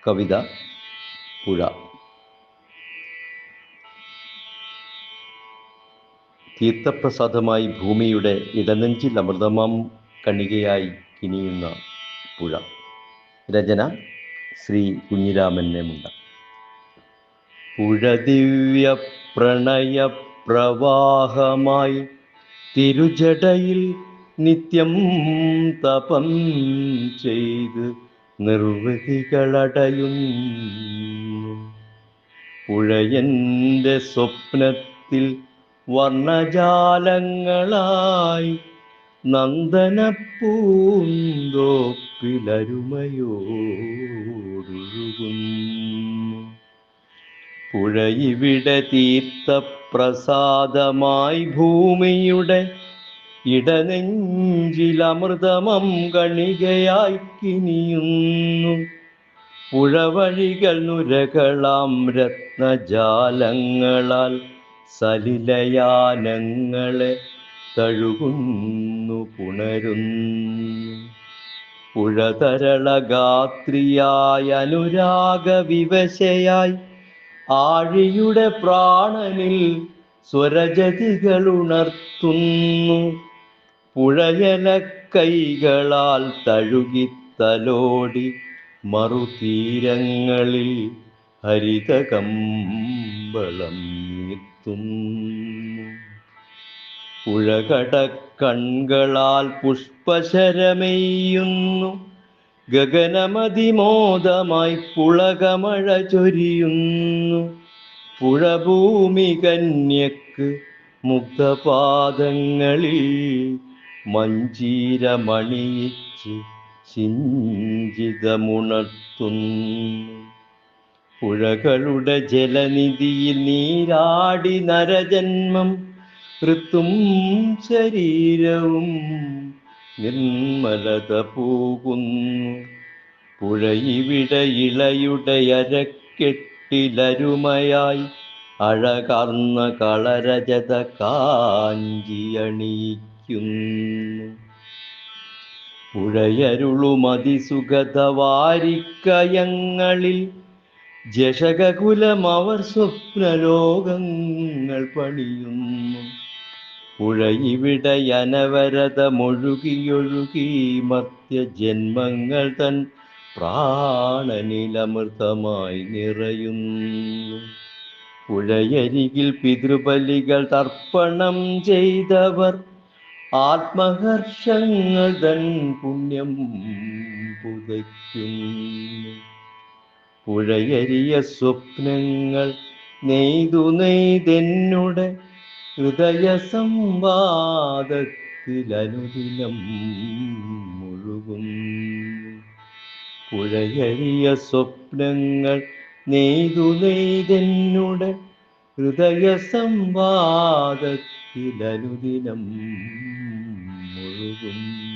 കവിത പുഴ. തീർത്ഥപ്രസാദമായി ഭൂമിയുടെ ഇടനെഞ്ചിൽ അമൃതമാം കണികയായി കിനിയുന്ന പുഴ. രചന ശ്രീ കുഞ്ഞിരാമൻ മുണ്ട. പുഴ ദിവ്യ പ്രണയ പ്രവാഹമായി തിരുജടയിൽ നിത്യം തപം ചെയ്ത് നിർവൃതികളടയുന്നു. പുഴയൻ്റെ സ്വപ്നത്തിൽ വർണ്ണജാലങ്ങളായി നന്ദനപ്പൂന്തോപ്പിലരുമയോടൊഴുകുന്നു. പുഴ ഇവിടെ തീർത്ഥപ്രസാദമായി ഭൂമിയുടെ ഇടനെഞ്ചിലമൃതമം കണികയായി കിനിയുന്നു. പുഴവഴികൾ നുരകളാം രത്നജാലങ്ങളാൽ സലിലയാനങ്ങളെ തഴുകുന്നു പുണരുന്നു. പുഴ തരളഗാത്രിയായി അനുരാഗവിവശയായി ആഴിയുടെ പ്രാണനിൽ സ്വരജതികളുണർത്തുന്നു. പുഴയല കൈകളാൽ തഴുകിത്തലോടി മറുതീരങ്ങളിൽ ഹരിതകമ്പളം നീർത്തുന്നു. പുഴകടക്കൺകളാൽ പുഷ്പശരമെയ്യുന്നു. ഗഗനമതിമോദമായി പുളകമഴ ചൊരിയുന്നു. പുഴഭൂമി കന്യക്ക് മുഗ്ധപാദങ്ങളിൽ മഞ്ചീരമണിയിച്ച് സിഞ്ചിതമുണർത്തുന്നു. പുഴകളുടെ ജലനിധിയിൽ നീരാടി നരജന്മം ഋത്തും ശരീരവും നിർമ്മലത പൂകുന്നു. പുഴ ഇവിടെ ഇളയുടെ അരക്കെട്ടിലരുമയായി അഴകാർന്ന കളരജത കാഞ്ചിയണിയിക്കുന്നു. പുഴയരുളുമതിസുഗതവാരിക്കയങ്ങളിൽ ജഷകകുലമവർ സ്വപ്നലോകങ്ങൾ പണിയുന്നു. പുഴ ഇവിടെ അനവരതമൊഴുകിയൊഴുകി മർത്യജന്മങ്ങൾ തൻ പ്രാണനിലമൃതമായി നിറയുന്നു. പുഴയരികിൽ പിതൃബലികൾ തർപ്പണം ചെയ്തവർ ആത്മഹർഷങ്ങൾ തൻ പുണ്യം പുതയ്ക്കുന്നു. പുഴയരിയ സ്വപ്നങ്ങൾ നെയ്തെന്നുടെ ഹൃദയ സംവാദത്തിലനുദിനം മുഴുകുന്നു. പുഴയരിയ സ്വപ്നങ്ങൾ നെയ്തെന്നുടെ ഹൃദയ സംവാദത്തിലനുദിനം മുഴുകുന്നു.